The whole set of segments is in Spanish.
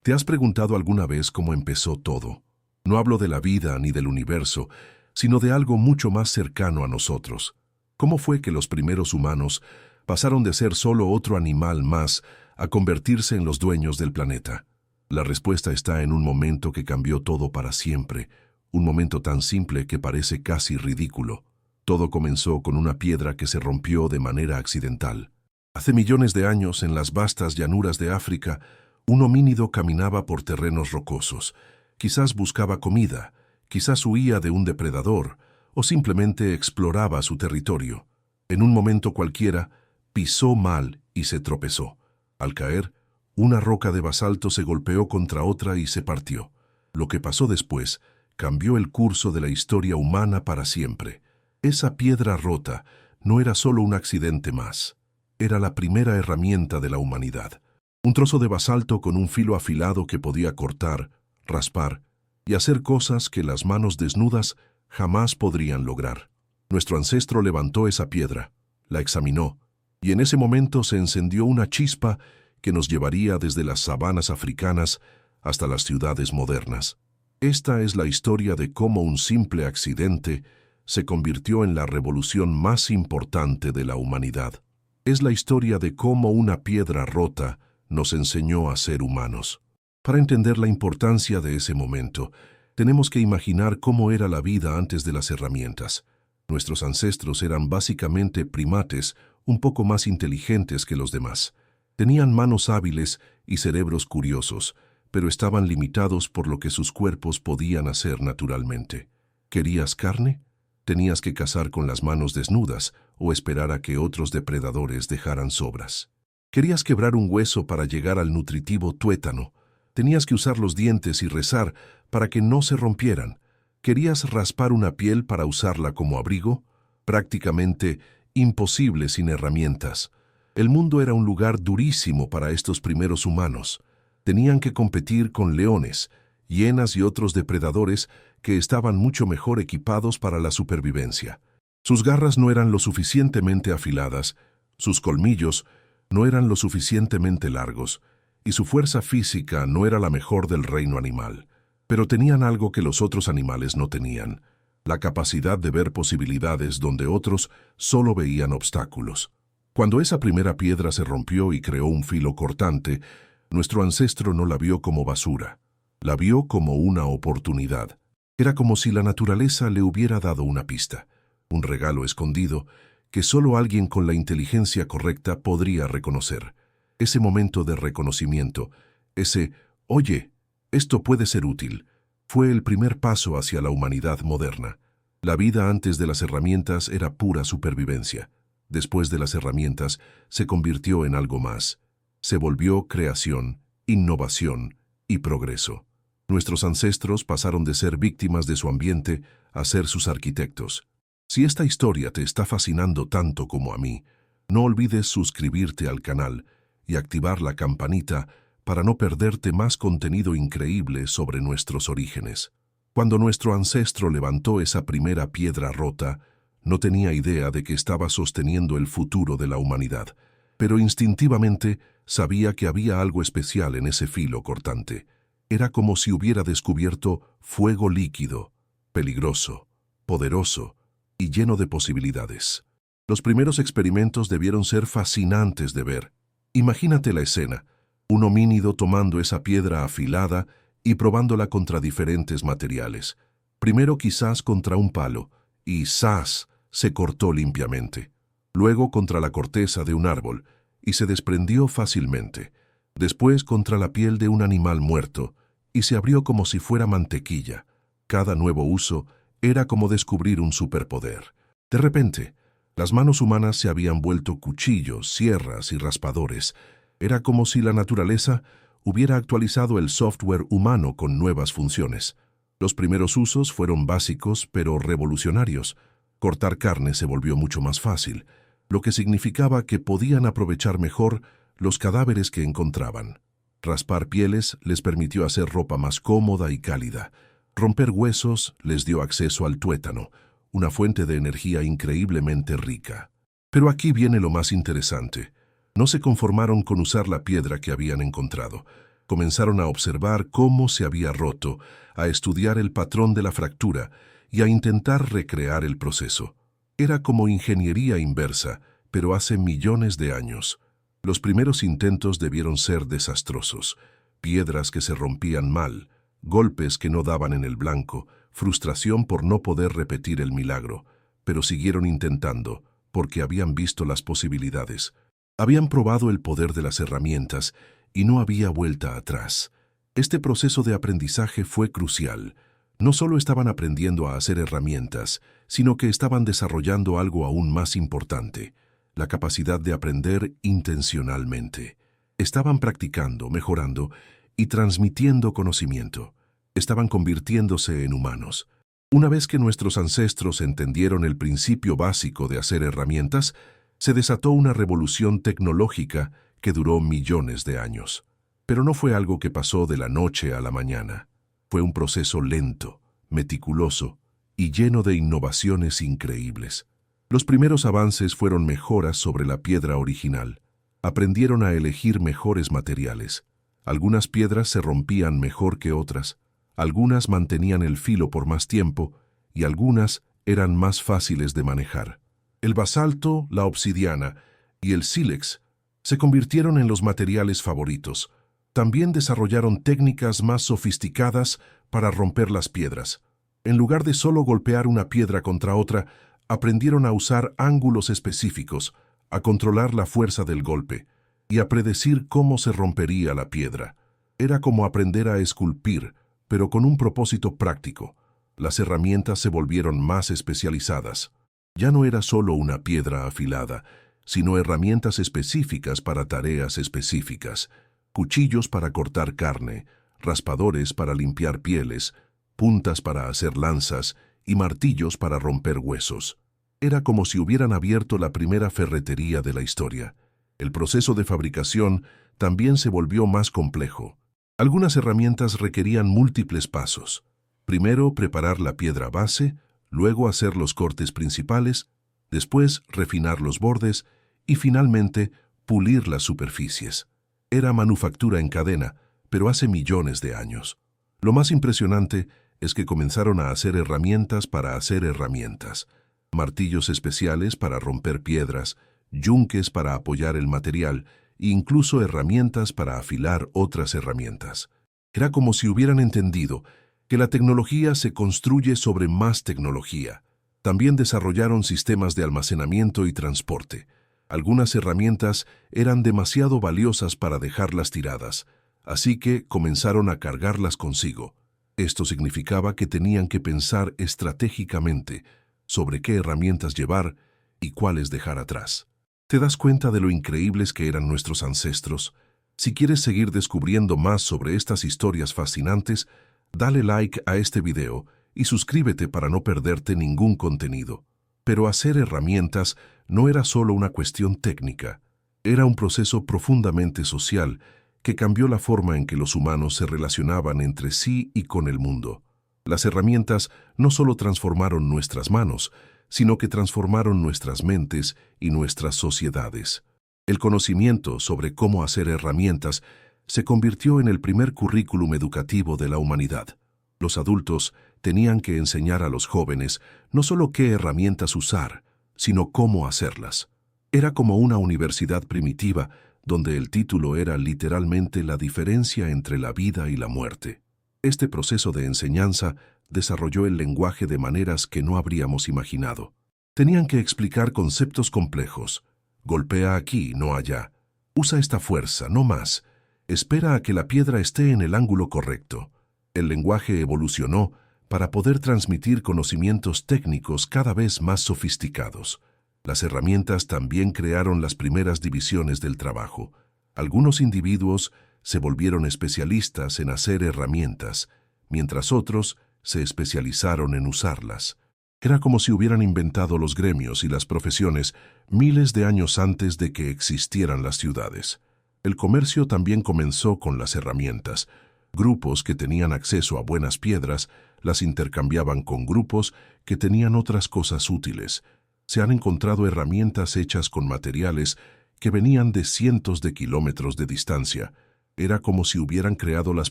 ¿Te has preguntado alguna vez cómo empezó todo? No hablo de la vida ni del universo, sino de algo mucho más cercano a nosotros. ¿Cómo fue que los primeros humanos pasaron de ser solo otro animal más a convertirse en los dueños del planeta? La respuesta está en un momento que cambió todo para siempre, un momento tan simple que parece casi ridículo. Todo comenzó con una piedra que se rompió de manera accidental. Hace millones de años, en las vastas llanuras de África, un homínido caminaba por terrenos rocosos. Quizás buscaba comida, quizás huía de un depredador, o simplemente exploraba su territorio. En un momento cualquiera, pisó mal y se tropezó. Al caer, una roca de basalto se golpeó contra otra y se partió. Lo que pasó después cambió el curso de la historia humana para siempre. Esa piedra rota no era solo un accidente más. Era la primera herramienta de la humanidad. Un trozo de basalto con un filo afilado que podía cortar, raspar y hacer cosas que las manos desnudas jamás podrían lograr. Nuestro ancestro levantó esa piedra, la examinó, y en ese momento se encendió una chispa que nos llevaría desde las sabanas africanas hasta las ciudades modernas. Esta es la historia de cómo un simple accidente se convirtió en la revolución más importante de la humanidad. Es la historia de cómo una piedra rota nos enseñó a ser humanos. Para entender la importancia de ese momento, tenemos que imaginar cómo era la vida antes de las herramientas. Nuestros ancestros eran básicamente primates, un poco más inteligentes que los demás. Tenían manos hábiles y cerebros curiosos, pero estaban limitados por lo que sus cuerpos podían hacer naturalmente. ¿Querías carne? Tenías que cazar con las manos desnudas o esperar a que otros depredadores dejaran sobras. Querías quebrar un hueso para llegar al nutritivo tuétano. Tenías que usar los dientes y rezar para que no se rompieran. ¿Querías raspar una piel para usarla como abrigo? Prácticamente imposible sin herramientas. El mundo era un lugar durísimo para estos primeros humanos. Tenían que competir con leones, hienas y otros depredadores que estaban mucho mejor equipados para la supervivencia. Sus garras no eran lo suficientemente afiladas, sus colmillos no eran lo suficientemente largos, y su fuerza física no era la mejor del reino animal. Pero tenían algo que los otros animales no tenían: la capacidad de ver posibilidades donde otros solo veían obstáculos. Cuando esa primera piedra se rompió y creó un filo cortante, nuestro ancestro no la vio como basura, la vio como una oportunidad. Era como si la naturaleza le hubiera dado una pista, un regalo escondido que solo alguien con la inteligencia correcta podría reconocer. Ese momento de reconocimiento, ese «oye, esto puede ser útil», fue el primer paso hacia la humanidad moderna. La vida antes de las herramientas era pura supervivencia. Después de las herramientas, se convirtió en algo más. Se volvió creación, innovación y progreso. Nuestros ancestros pasaron de ser víctimas de su ambiente a ser sus arquitectos. Si esta historia te está fascinando tanto como a mí, no olvides suscribirte al canal y activar la campanita para no perderte más contenido increíble sobre nuestros orígenes. Cuando nuestro ancestro levantó esa primera piedra rota, no tenía idea de que estaba sosteniendo el futuro de la humanidad, pero instintivamente sabía que había algo especial en ese filo cortante. Era como si hubiera descubierto fuego líquido, peligroso, poderoso y lleno de posibilidades. Los primeros experimentos debieron ser fascinantes de ver. Imagínate la escena: un homínido tomando esa piedra afilada y probándola contra diferentes materiales. Primero quizás contra un palo, y ¡zas!, se cortó limpiamente. Luego contra la corteza de un árbol, y se desprendió fácilmente. Después contra la piel de un animal muerto, y se abrió como si fuera mantequilla. Cada nuevo uso era como descubrir un superpoder. De repente, las manos humanas se habían vuelto cuchillos, sierras y raspadores. Era como si la naturaleza hubiera actualizado el software humano con nuevas funciones. Los primeros usos fueron básicos pero revolucionarios. Cortar carne se volvió mucho más fácil, lo que significaba que podían aprovechar mejor los cadáveres que encontraban. Raspar pieles les permitió hacer ropa más cómoda y cálida. Romper huesos les dio acceso al tuétano, una fuente de energía increíblemente rica. Pero aquí viene lo más interesante. No se conformaron con usar la piedra que habían encontrado. Comenzaron a observar cómo se había roto, a estudiar el patrón de la fractura y a intentar recrear el proceso. Era como ingeniería inversa, pero hace millones de años. Los primeros intentos debieron ser desastrosos. Piedras que se rompían mal, golpes que no daban en el blanco, frustración por no poder repetir el milagro. Pero siguieron intentando, porque habían visto las posibilidades. Habían probado el poder de las herramientas y no había vuelta atrás. Este proceso de aprendizaje fue crucial. No solo estaban aprendiendo a hacer herramientas, sino que estaban desarrollando algo aún más importante: la capacidad de aprender intencionalmente. Estaban practicando, mejorando y transmitiendo conocimiento. Estaban convirtiéndose en humanos. Una vez que nuestros ancestros entendieron el principio básico de hacer herramientas, se desató una revolución tecnológica que duró millones de años. Pero no fue algo que pasó de la noche a la mañana. Fue un proceso lento, meticuloso y lleno de innovaciones increíbles. Los primeros avances fueron mejoras sobre la piedra original. Aprendieron a elegir mejores materiales. Algunas piedras se rompían mejor que otras, algunas mantenían el filo por más tiempo y algunas eran más fáciles de manejar. El basalto, la obsidiana y el sílex se convirtieron en los materiales favoritos. También desarrollaron técnicas más sofisticadas para romper las piedras. En lugar de solo golpear una piedra contra otra, aprendieron a usar ángulos específicos, a controlar la fuerza del golpe y a predecir cómo se rompería la piedra. Era como aprender a esculpir, pero con un propósito práctico. Las herramientas se volvieron más especializadas. Ya no era solo una piedra afilada, sino herramientas específicas para tareas específicas. Cuchillos para cortar carne, raspadores para limpiar pieles, puntas para hacer lanzas y martillos para romper huesos. Era como si hubieran abierto la primera ferretería de la historia. El proceso de fabricación también se volvió más complejo. Algunas herramientas requerían múltiples pasos. Primero, preparar la piedra base, luego hacer los cortes principales, después refinar los bordes y finalmente pulir las superficies. Era manufactura en cadena, pero hace millones de años. Lo más impresionante es que comenzaron a hacer herramientas para hacer herramientas. Martillos especiales para romper piedras, yunques para apoyar el material e incluso herramientas para afilar otras herramientas. Era como si hubieran entendido que la tecnología se construye sobre más tecnología. También desarrollaron sistemas de almacenamiento y transporte. Algunas herramientas eran demasiado valiosas para dejarlas tiradas, así que comenzaron a cargarlas consigo. Esto significaba que tenían que pensar estratégicamente sobre qué herramientas llevar y cuáles dejar atrás. ¿Te das cuenta de lo increíbles que eran nuestros ancestros? Si quieres seguir descubriendo más sobre estas historias fascinantes, dale like a este video y suscríbete para no perderte ningún contenido. Pero hacer herramientas no era solo una cuestión técnica, era un proceso profundamente social que cambió la forma en que los humanos se relacionaban entre sí y con el mundo. Las herramientas no solo transformaron nuestras manos, sino que transformaron nuestras mentes y nuestras sociedades. El conocimiento sobre cómo hacer herramientas se convirtió en el primer currículum educativo de la humanidad. Los adultos tenían que enseñar a los jóvenes no solo qué herramientas usar, sino cómo hacerlas. Era como una universidad primitiva, donde el título era literalmente la diferencia entre la vida y la muerte. Este proceso de enseñanza desarrolló el lenguaje de maneras que no habríamos imaginado. Tenían que explicar conceptos complejos. Golpea aquí, no allá. Usa esta fuerza, no más. Espera a que la piedra esté en el ángulo correcto. El lenguaje evolucionó para poder transmitir conocimientos técnicos cada vez más sofisticados. Las herramientas también crearon las primeras divisiones del trabajo. Algunos individuos se volvieron especialistas en hacer herramientas, mientras otros se especializaron en usarlas. Era como si hubieran inventado los gremios y las profesiones miles de años antes de que existieran las ciudades. El comercio también comenzó con las herramientas. Grupos que tenían acceso a buenas piedras las intercambiaban con grupos que tenían otras cosas útiles. Se han encontrado herramientas hechas con materiales que venían de cientos de kilómetros de distancia, Era como si hubieran creado las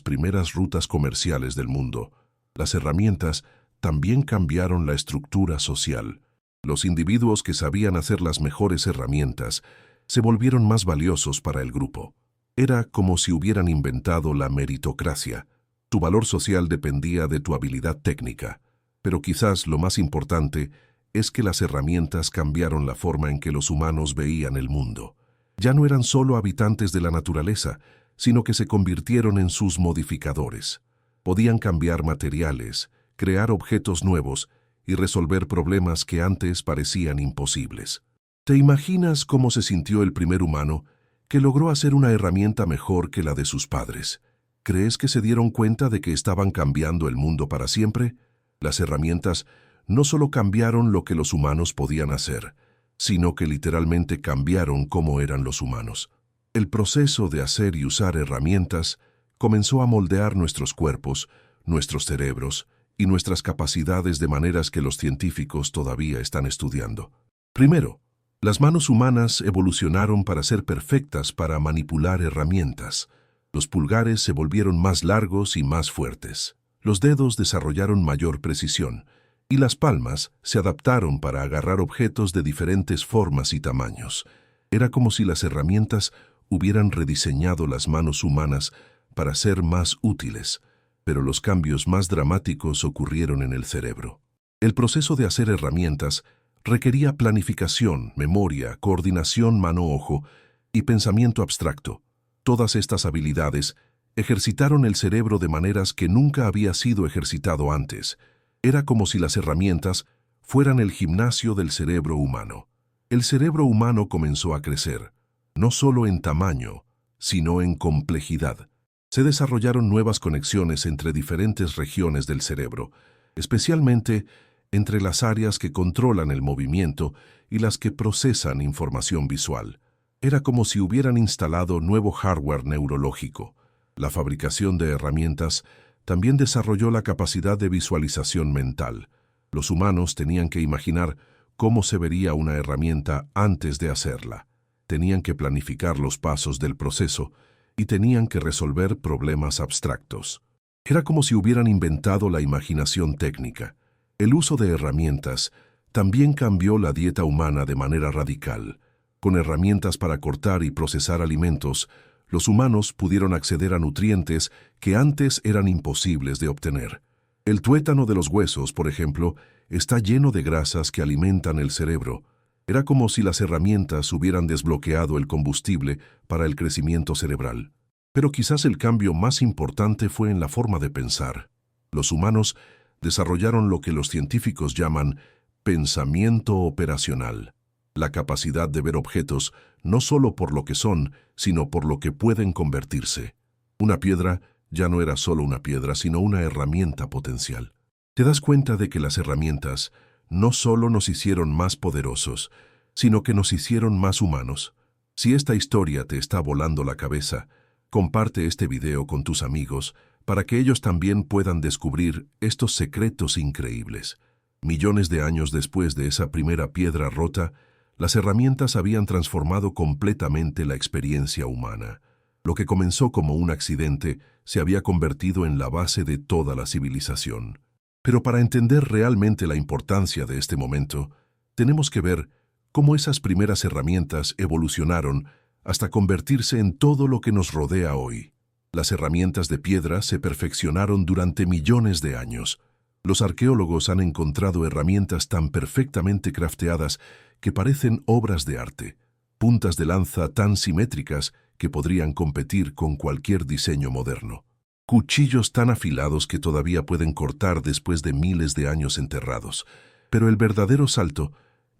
primeras rutas comerciales del mundo. Las herramientas también cambiaron la estructura social. Los individuos que sabían hacer las mejores herramientas se volvieron más valiosos para el grupo. Era como si hubieran inventado la meritocracia. Tu valor social dependía de tu habilidad técnica. Pero quizás lo más importante es que las herramientas cambiaron la forma en que los humanos veían el mundo. Ya no eran solo habitantes de la naturaleza, sino que se convirtieron en sus modificadores. Podían cambiar materiales, crear objetos nuevos y resolver problemas que antes parecían imposibles. ¿Te imaginas cómo se sintió el primer humano que logró hacer una herramienta mejor que la de sus padres? ¿Crees que se dieron cuenta de que estaban cambiando el mundo para siempre? Las herramientas no solo cambiaron lo que los humanos podían hacer, sino que literalmente cambiaron cómo eran los humanos. El proceso de hacer y usar herramientas comenzó a moldear nuestros cuerpos, nuestros cerebros y nuestras capacidades de maneras que los científicos todavía están estudiando. Primero, las manos humanas evolucionaron para ser perfectas para manipular herramientas. Los pulgares se volvieron más largos y más fuertes. Los dedos desarrollaron mayor precisión y las palmas se adaptaron para agarrar objetos de diferentes formas y tamaños. Era como si las herramientas hubieran rediseñado las manos humanas para ser más útiles, pero los cambios más dramáticos ocurrieron en el cerebro. El proceso de hacer herramientas requería planificación, memoria, coordinación mano-ojo y pensamiento abstracto. Todas estas habilidades ejercitaron el cerebro de maneras que nunca había sido ejercitado antes. Era como si las herramientas fueran el gimnasio del cerebro humano. El cerebro humano comenzó a crecer, no solo en tamaño, sino en complejidad. Se desarrollaron nuevas conexiones entre diferentes regiones del cerebro, especialmente entre las áreas que controlan el movimiento y las que procesan información visual. Era como si hubieran instalado nuevo hardware neurológico. La fabricación de herramientas también desarrolló la capacidad de visualización mental. Los humanos tenían que imaginar cómo se vería una herramienta antes de hacerla. Tenían que planificar los pasos del proceso y tenían que resolver problemas abstractos. Era como si hubieran inventado la imaginación técnica. El uso de herramientas también cambió la dieta humana de manera radical. Con herramientas para cortar y procesar alimentos, los humanos pudieron acceder a nutrientes que antes eran imposibles de obtener. El tuétano de los huesos, por ejemplo, está lleno de grasas que alimentan el cerebro. Era como si las herramientas hubieran desbloqueado el combustible para el crecimiento cerebral. Pero quizás el cambio más importante fue en la forma de pensar. Los humanos desarrollaron lo que los científicos llaman pensamiento operacional, la capacidad de ver objetos no solo por lo que son, sino por lo que pueden convertirse. Una piedra ya no era solo una piedra, sino una herramienta potencial. ¿Te das cuenta de que las herramientas no solo nos hicieron más poderosos, sino que nos hicieron más humanos? Si esta historia te está volando la cabeza, comparte este video con tus amigos para que ellos también puedan descubrir estos secretos increíbles. Millones de años después de esa primera piedra rota, las herramientas habían transformado completamente la experiencia humana. Lo que comenzó como un accidente se había convertido en la base de toda la civilización. Pero para entender realmente la importancia de este momento, tenemos que ver cómo esas primeras herramientas evolucionaron hasta convertirse en todo lo que nos rodea hoy. Las herramientas de piedra se perfeccionaron durante millones de años. Los arqueólogos han encontrado herramientas tan perfectamente crafteadas que parecen obras de arte, puntas de lanza tan simétricas que podrían competir con cualquier diseño moderno, cuchillos tan afilados que todavía pueden cortar después de miles de años enterrados. Pero el verdadero salto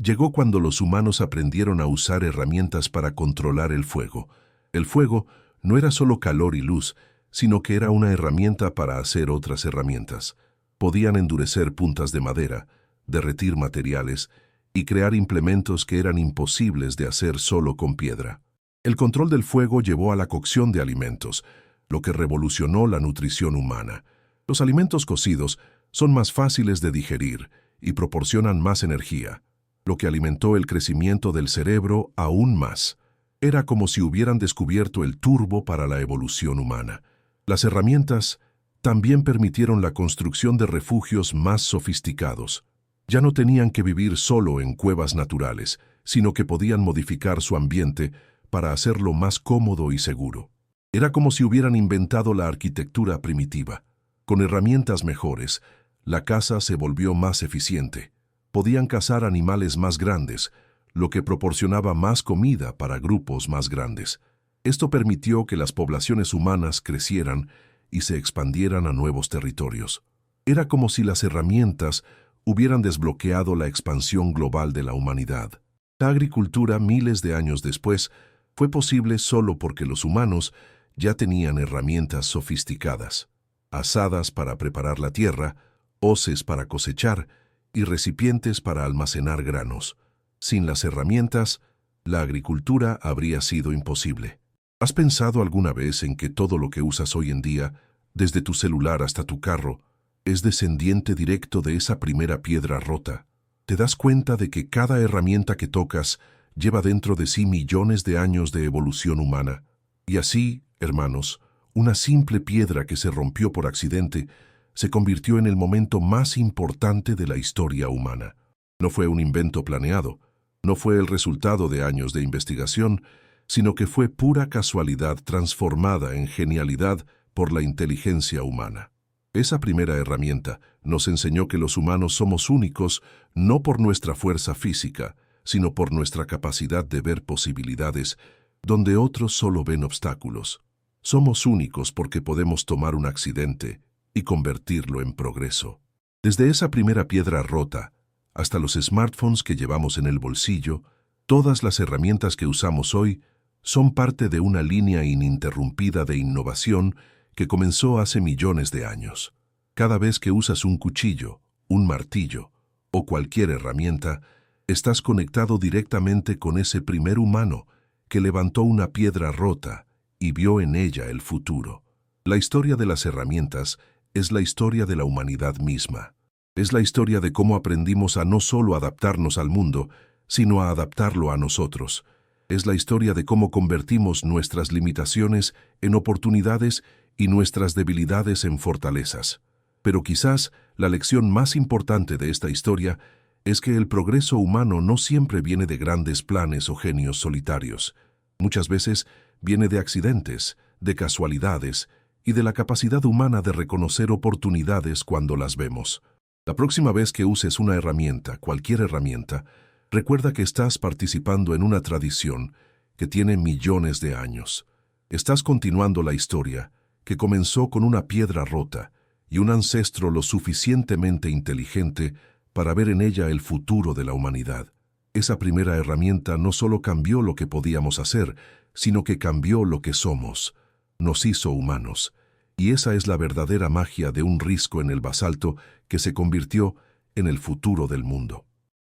llegó cuando los humanos aprendieron a usar herramientas para controlar el fuego. El fuego no era solo calor y luz, sino que era una herramienta para hacer otras herramientas. Podían endurecer puntas de madera, derretir materiales y crear implementos que eran imposibles de hacer solo con piedra. El control del fuego llevó a la cocción de alimentos, lo que revolucionó la nutrición humana. Los alimentos cocidos son más fáciles de digerir y proporcionan más energía, lo que alimentó el crecimiento del cerebro aún más. Era como si hubieran descubierto el turbo para la evolución humana. Las herramientas también permitieron la construcción de refugios más sofisticados. Ya no tenían que vivir solo en cuevas naturales, sino que podían modificar su ambiente para hacerlo más cómodo y seguro. Era como si hubieran inventado la arquitectura primitiva. Con herramientas mejores, la caza se volvió más eficiente. Podían cazar animales más grandes, lo que proporcionaba más comida para grupos más grandes. Esto permitió que las poblaciones humanas crecieran y se expandieran a nuevos territorios. Era como si las herramientas hubieran desbloqueado la expansión global de la humanidad. La agricultura, miles de años después, fue posible solo porque los humanos ya tenían herramientas sofisticadas, azadas para preparar la tierra, hoces para cosechar y recipientes para almacenar granos. Sin las herramientas, la agricultura habría sido imposible. ¿Has pensado alguna vez en que todo lo que usas hoy en día, desde tu celular hasta tu carro, es descendiente directo de esa primera piedra rota? ¿Te das cuenta de que cada herramienta que tocas lleva dentro de sí millones de años de evolución humana? Y así, hermanos, una simple piedra que se rompió por accidente se convirtió en el momento más importante de la historia humana. No fue un invento planeado, no fue el resultado de años de investigación, sino que fue pura casualidad transformada en genialidad por la inteligencia humana. Esa primera herramienta nos enseñó que los humanos somos únicos no por nuestra fuerza física, sino por nuestra capacidad de ver posibilidades donde otros solo ven obstáculos. Somos únicos porque podemos tomar un accidente y convertirlo en progreso. Desde esa primera piedra rota hasta los smartphones que llevamos en el bolsillo, todas las herramientas que usamos hoy son parte de una línea ininterrumpida de innovación que comenzó hace millones de años. Cada vez que usas un cuchillo, un martillo o cualquier herramienta, estás conectado directamente con ese primer humano que levantó una piedra rota y vio en ella el futuro. La historia de las herramientas es la historia de la humanidad misma. Es la historia de cómo aprendimos a no solo adaptarnos al mundo, sino a adaptarlo a nosotros. Es la historia de cómo convertimos nuestras limitaciones en oportunidades y nuestras debilidades en fortalezas. Pero quizás la lección más importante de esta historia es que el progreso humano no siempre viene de grandes planes o genios solitarios. Muchas veces viene de accidentes, de casualidades y de la capacidad humana de reconocer oportunidades cuando las vemos. La próxima vez que uses una herramienta, cualquier herramienta, recuerda que estás participando en una tradición que tiene millones de años. Estás continuando la historia que comenzó con una piedra rota y un ancestro lo suficientemente inteligente para ver en ella el futuro de la humanidad. Esa primera herramienta no solo cambió lo que podíamos hacer, sino que cambió lo que somos. Nos hizo humanos. Y esa es la verdadera magia de un risco en el basalto que se convirtió en el futuro del mundo.